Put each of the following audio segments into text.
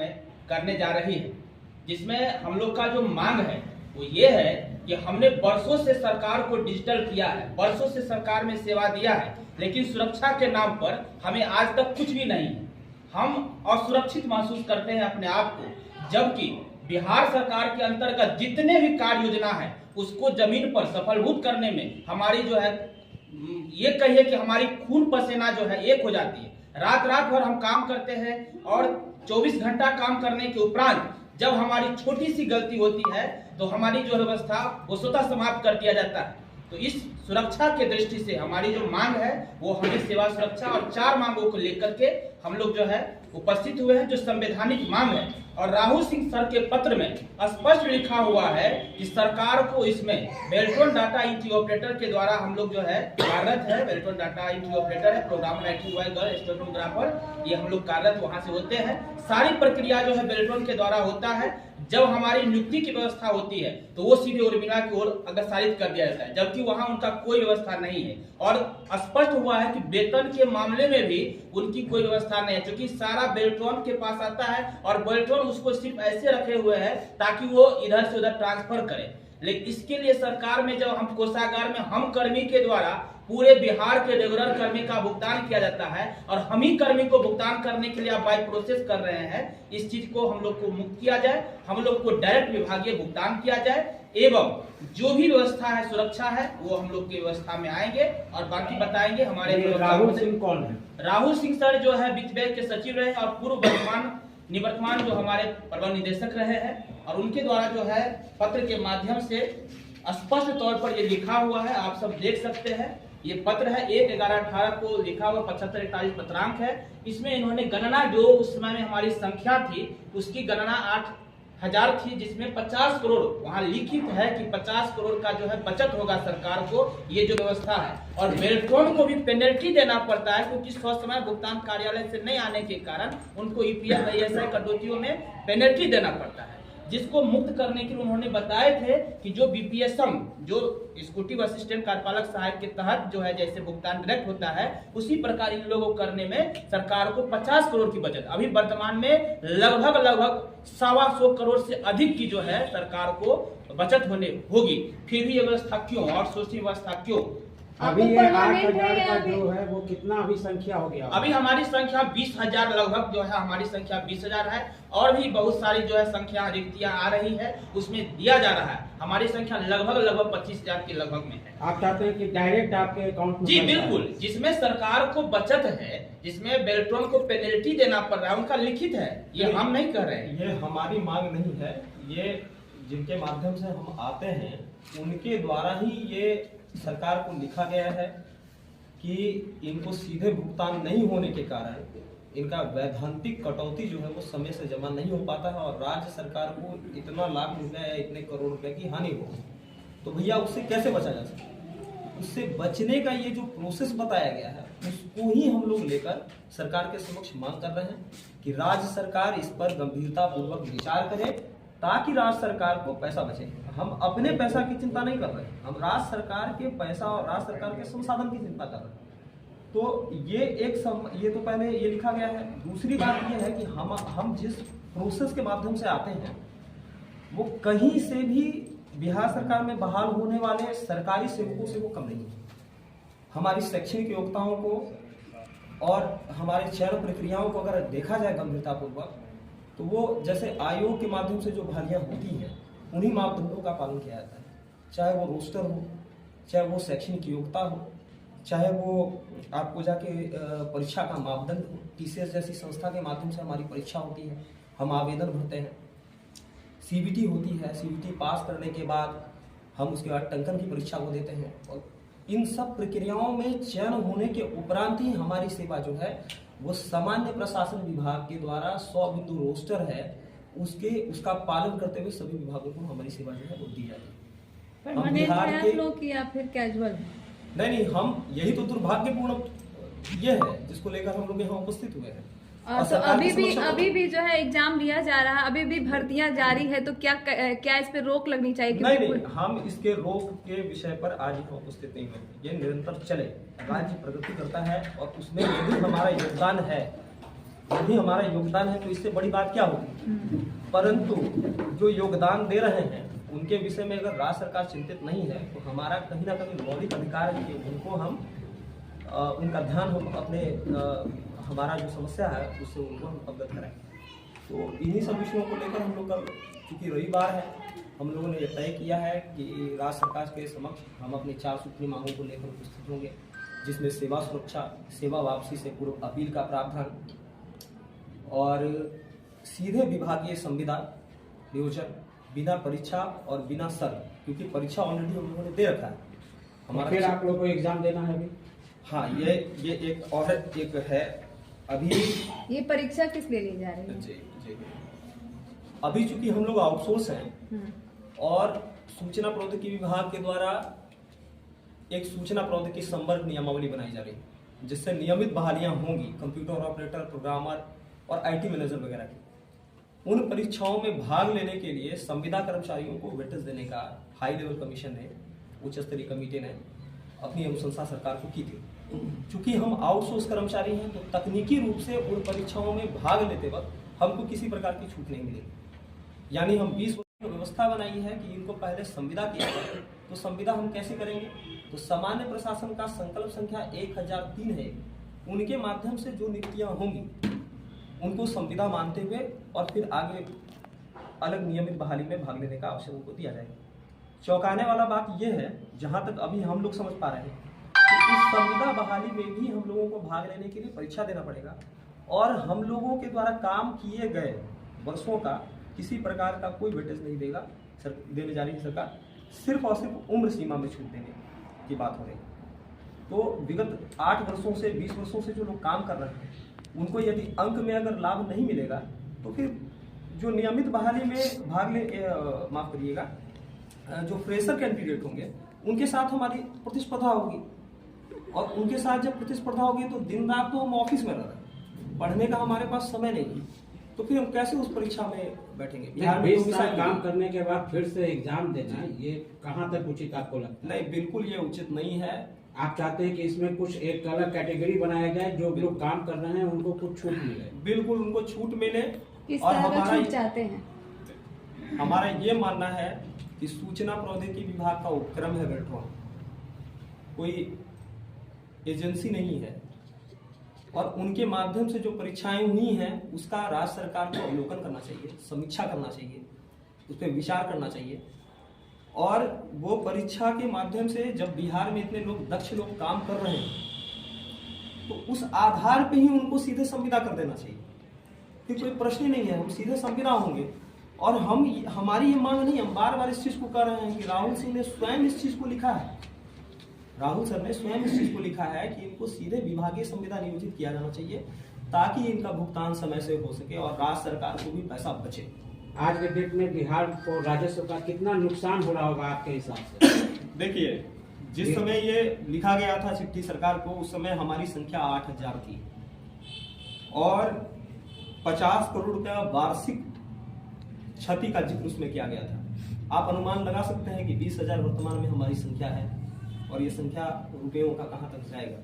है करने जा रही है, जिसमें हम लोग का जो मांग है वो ये है कि हमने वर्षों से सरकार को डिजिटल किया है, वर्षों से सरकार में सेवा दिया है, लेकिन सुरक्षा के नाम पर हमें आज तक कुछ भी नहीं है। हम असुरक्षित महसूस करते हैं अपने आप को, जबकि बिहार सरकार के अंतर्गत जितने भी कार्य योजना है उसको जमीन पर सफलभूत करने में हमारी जो है ये कहिए कि हमारी खून पसीना जो है एक हो जाती है। रात रात भर हम काम करते हैं और 24 घंटा काम करने के उपरांत जब हमारी छोटी सी गलती होती है तो हमारी जो व्यवस्था वो स्वतः समाप्त कर दिया जाता है। तो इस सुरक्षा के दृष्टि से हमारी जो मांग है वो हमें सेवा सुरक्षा और 4 मांगों को लेकर के हम लोग जो है उपस्थित हुए हैं, जो संवैधानिक मांग है। और राहुल सिंह सर के पत्र में स्पष्ट लिखा हुआ है कि सरकार को इसमें बेल्ट्रॉन डाटा एंट्री ऑपरेटर के द्वारा हम लोग जो है कार्यरत है। बेल्ट्रॉन डाटा एंट्री ऑपरेटर है, program writing boy, girl stenographer, ये हम लोग कार्यरत वहां से होते हैं। सारी प्रक्रिया जो है बेल्ट्रॉन के द्वारा होता है। जब हमारी नियुक्ति की व्यवस्था होती है तो वो सीधे उर्मिला की ओर अग्रसारित कर दिया जाता है, जबकि वहां उनका कोई व्यवस्था नहीं है। और स्पष्ट हुआ है कि वेतन के मामले में भी उनकी कोई व्यवस्था नहीं है, क्योंकि सारा बेल्ट्रॉन के पास आता है और बेल्ट्रॉन उसको सिर्फ ऐसे रखे हुए है ताकि वो इधर से उधर ट्रांसफर करे। लेकिन इसके लिए सरकार में जब हम कोषागार में हम कर्मी के द्वारा पूरे बिहार के रेगुलर कर्मी का भुगतान किया जाता है और हम ही कर्मी को भुगतान करने के लिए आप बाय प्रोसेस कर रहे हैं, इस चीज को हम लोग को मुक्त किया जाए, हम लोग को डायरेक्ट विभागीय भुगतान किया जाए एवं जो भी व्यवस्था है सुरक्षा है वो हम लोग की व्यवस्था में आएंगे और बाकी बताएंगे। हमारे राहुल सिंह कौन है? राहुल सिंह सर जो है वित्त विभाग के सचिव रहे और पूर्व निवर्तमान जो हमारे प्रबंध निदेशक रहे हैं, और उनके द्वारा जो है पत्र के माध्यम से स्पष्ट तौर पर ये लिखा हुआ है, आप सब देख सकते हैं। ये पत्र है 1/11/18 को लिखा हुआ, 75-41 पत्रांक है। इसमें इन्होंने गणना जो उस समय में हमारी संख्या थी उसकी गणना 8,000 थी, जिसमें 50 करोड़ वहां लिखित है कि 50 करोड़ का जो है बचत होगा सरकार को, ये जो व्यवस्था है। और बेल्ट्रॉन को भी पेनल्टी देना पड़ता है क्योंकि ससमय भुगतान कार्यालय से नहीं आने के कारण उनको ईपीएफ ईएसआई कटौतियों में पेनल्टी देना पड़ता है, जिसको मुक्त करने के लिए उन्होंने बताए थे कि जो बीपीएसएम जो एक्जीक्यूटिव असिस्टेंट कार्यपालक सहायक के तहत जो है जैसे भुगतान डायरेक्ट होता है उसी प्रकार इन लोगों को करने में सरकार को 50 करोड़ की बचत, अभी वर्तमान में लगभग 125 करोड़ से अधिक की जो है सरकार को बचत होने होगी। फिर भी ये व्यवस्था क्यों और सोचती व्यवस्था क्यों? अभी ये 8,000 का जो है वो कितना अभी संख्या हो गया? अभी हमारी संख्या 20,000 लगभग जो है, हमारी संख्या 20,000 है और भी बहुत सारी जो है संख्या रिक्तियां आ रही है उसमें दिया जा रहा है। हमारी संख्या लगभग 25,000 के लगभग में है। आप चाहते हैं कि डायरेक्ट आपके अकाउंट में? जी बिल्कुल, जिसमें सरकार को बचत है, जिसमें बेल्ट्रॉन को पेनल्टी देना पड़ रहा है, उनका लिखित है, ये हम नहीं कह रहे हैं। ये हमारी मांग नहीं है, ये जिनके माध्यम से हम आते हैं उनके द्वारा ही ये सरकार को लिखा गया है कि इनको सीधे भुगतान नहीं होने के कारण इनका वैधानिक कटौती जो है वो समय से जमा नहीं हो पाता है और राज्य सरकार को इतना लाख रुपए या इतने करोड़ रुपए की हानि हो, तो भैया उससे कैसे बचा जा सकता? उससे बचने का ये जो प्रोसेस बताया गया है उसको ही हम लोग लेकर सरकार के समक्ष मांग कर रहे हैं कि राज्य सरकार इस पर गंभीरता पूर्वक विचार करे ताकि राज्य सरकार को पैसा बचे। हम अपने पैसा की चिंता नहीं कर रहे, हम राज्य सरकार के पैसा और राज्य सरकार के संसाधन की चिंता कर रहे हैं। तो ये तो पहले ये लिखा गया है। दूसरी बात ये है कि हम जिस प्रोसेस के माध्यम से आते हैं वो कहीं से भी बिहार सरकार में बहाल होने वाले सरकारी सेवकों से वो कम नहीं है। हमारी शैक्षणिक योग्यताओं को और हमारे चयन प्रक्रियाओं को अगर देखा जाए गंभीरतापूर्वक तो वो जैसे आयोग के माध्यम से जो भर्तियां होती हैं उन्हीं मापदंडों का पालन किया जाता है, चाहे वो रोस्टर हो, चाहे वो शैक्षणिक योग्यता हो, चाहे वो आपको जाके परीक्षा का मापदंड हो। टीसीएस जैसी संस्था के माध्यम से हमारी परीक्षा होती है, हम आवेदन भरते हैं, सीबीटी होती है, सीबीटी पास करने के बाद हम उसके बाद टंकन की परीक्षा को देते हैं और इन सब प्रक्रियाओं में चयन होने के उपरांत ही हमारी सेवा जो है वो सामान्य प्रशासन विभाग के द्वारा 100 बिंदु रोस्टर है उसका पालन करते हुए सभी विभागों को हमारी सेवा जो है वो दी जाती है। हम बिहार के या फिर कैजुअल नहीं, हम यही तो दुर्भाग्यपूर्ण ये है जिसको लेकर हम लोग यहाँ उपस्थित हुए हैं। तो अभी भी जो है एग्जाम लिया जा रहा है, अभी भी भर्तियां जारी है, तो क्या इस पे रोक लगनी चाहिए? नहीं, हम इसके रोक के विषय पर आज यहाँ उपस्थित नहीं हैं। ये निरंतर चले, राज्य प्रगति करता है और उसमें यदि हमारा योगदान है यदि हमारा योगदान है तो इससे बड़ी बात क्या होगी। परंतु जो योगदान दे रहे हैं उनके विषय में अगर राज्य सरकार चिंतित नहीं है तो हमारा कहीं ना कहीं मौलिक अधिकार है कि उनको हम उनका ध्यान हम अपने हमारा जो समस्या है उससे उनको हम अवगत कराएं। तो इन्हीं सब विषयों को लेकर हम लोग कल, चूँकि रविवार है, हम लोगों ने ये तय किया है कि राज्य सरकार के समक्ष हम अपनी 4 सूत्री मांगों को लेकर उपस्थित होंगे, जिसमें सेवा सुरक्षा, सेवा वापसी से पूर्व अपील का प्रावधान और सीधे विभागीय संविदा नियोजन बिना परीक्षा और बिना शर्त, क्योंकि परीक्षा ऑलरेडी हम लोगों ने दे रखा है हमारा। फिर आप लोगों को एग्जाम देना है अभी? हाँ, ये एक और एक है अभी। ये परीक्षा किस लिए ली जा रही है? जी अभी चूंकि हम लोग आउटसोर्स हैं और सूचना प्रौद्योगिकी विभाग के द्वारा एक सूचना प्रौद्योगिकी संवर्ग नियमावली बनाई जा रही है, जिससे नियमित बहालियां होंगी कंप्यूटर ऑपरेटर, प्रोग्रामर और आईटी मैनेजर वगैरह की। उन परीक्षाओं में भाग लेने के लिए संविदा कर्मचारियों को वेटेज देने का हाई लेवल कमीशन ने, उच्च स्तरीय कमेटी ने अपनी अनुशंसा सरकार को की थी। चूंकि हम आउटसोर्स कर्मचारी हैं तो तकनीकी रूप से उन परीक्षाओं में भाग लेते वक्त हमको किसी प्रकार की छूट नहीं मिलेगी। यानी हम 20 वर्ष की व्यवस्था बनाई है कि इनको पहले संविदा किया जाए। तो संविदा हम कैसे करेंगे? तो सामान्य प्रशासन का संकल्प संख्या 1003 है, उनके माध्यम से जो नियुक्तियां होंगी उनको संविदा मानते हुए और फिर आगे अलग नियमित बहाली में भाग लेने का अवसर उनको दिया जाएगा। चौंकाने वाला बात यह है, जहां तक अभी हम लोग समझ पा रहे हैं, कि इस संविदा बहाली में भी हम लोगों को भाग लेने के लिए परीक्षा देना पड़ेगा और हम लोगों के द्वारा काम किए गए वर्षों का किसी प्रकार का कोई वेटेज नहीं देगा देने जा रही है सरकार। सिर्फ और सिर्फ उम्र सीमा में छूट देने की बात हो रही है। तो विगत 8 वर्षों से 20 वर्षों से जो लोग काम कर रहे हैं उनको यदि अंक में अगर लाभ नहीं मिलेगा तो फिर जो नियमित बहाली में भाग ले माफ करिएगा, जो फ्रेशर कैंडिडेट होंगे उनके साथ हमारी प्रतिस्पर्धा होगी और उनके साथ जब प्रतिस्पर्धा होगी तो दिन रात तो हम ऑफिस में रह रहे हैं, पढ़ने का हमारे पास समय नहीं है, तो फिर हम कैसे उस परीक्षा में बैठेंगे? बिहार में 20 साल काम करने के बाद फिर से एग्जाम देना, ये कहाँ तक उचित आपको लगता है? नहीं, बिल्कुल ये उचित नहीं है। आप चाहते हैं कि इसमें कुछ एक अलग कैटेगरी बनाया जाए, जो लोग काम कर रहे हैं उनको कुछ छूट मिले? बिल्कुल उनको छूट मिले। किस और तरह का छूट चाहते हैं? हमारा ये मानना है कि सूचना प्रौद्योगिकी विभाग का उपक्रम है वेल्ट्रॉन, कोई एजेंसी नहीं है और उनके माध्यम से जो परीक्षाएं हुई हैं उसका राज्य सरकार को अवलोकन करना चाहिए, समीक्षा करना चाहिए, उस पर विचार करना चाहिए। और वो परीक्षा के माध्यम से जब बिहार में इतने लोग दक्ष लोग काम कर रहे हैं तो उस आधार पे ही उनको सीधे संविदा कर देना चाहिए। फिर कोई प्रश्न ही नहीं है, हम सीधे संविदा होंगे। और हमारी ये मांग नहीं, हम बार बार इस चीज को कर रहे हैं कि राहुल सिंह ने स्वयं इस चीज को लिखा है, राहुल सर ने स्वयं इस चीज को लिखा है कि इनको सीधे विभागीय संविदा नियोजित किया जाना चाहिए ताकि इनका भुगतान समय से हो सके और राज्य सरकार को भी पैसा बचे। आज के डेट में बिहार को राजस्व का कितना नुकसान हो रहा होगा आपके हिसाब से? देखिए, जिस समय ये लिखा गया था चिट्ठी सरकार को, उस समय हमारी संख्या 8000 थी और 50 करोड़ रुपया वार्षिक क्षति का जिक्र उसमें किया गया था। आप अनुमान लगा सकते हैं कि 20,000 वर्तमान में हमारी संख्या है और ये संख्या रुपयों का कहां तक जाएगा,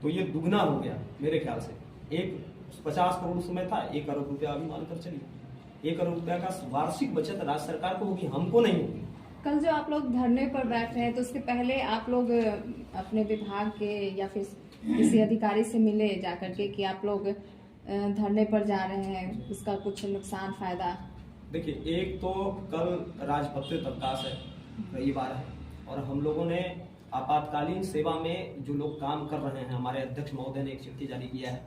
तो ये दुगना हो गया मेरे ख्याल से। एक 50 करोड़ समय था, 1 अरब रुपया अभी मानकर चलिए। 1 अरब रुपया का वार्षिक बचत राज्य सरकार को होगी, हमको नहीं होगी। कल जो आप लोग धरने पर बैठ रहे हैं तो उसके पहले आप लोग अपने विभाग के या फिर किसी अधिकारी से मिले जाकर के कि आप लोग धरने पर जा रहे हैं, उसका कुछ नुकसान फायदा? देखिए, एक तो कल राजपत्रित अवकाश है, रविवार है और हम लोगों ने आपातकालीन सेवा में जो लोग काम कर रहे हैं, हमारे अध्यक्ष महोदय ने एक चिट्ठी जारी किया है,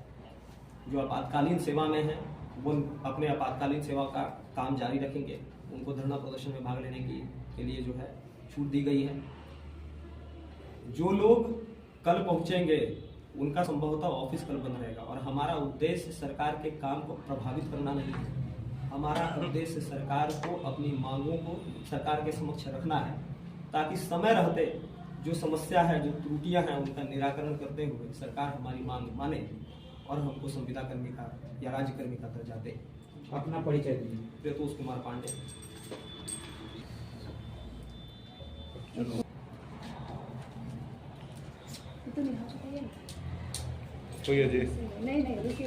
जो आपातकालीन सेवा में है वो अपने आपातकालीन सेवा का काम जारी रखेंगे। उनको धरना प्रदर्शन में भाग लेने के लिए जो है छूट दी गई है। जो लोग कल पहुंचेंगे उनका संभवतः ऑफिस कल बंद रहेगा और हमारा उद्देश्य सरकार के काम को प्रभावित करना नहीं है। हमारा उद्देश्य सरकार को अपनी मांगों को सरकार के समक्ष रखना है ताकि समय रहते जो समस्या है, जो त्रुटियां हैं, उनका निराकरण करते हुए सरकार हमारी मांग माने और हमको संविदा कर्मी का या राज्यकर्मी का दर्जा दे। अपना परिचय दीजिए। प्रेतोष कुमार पांडे। तो नहीं, रुकिए।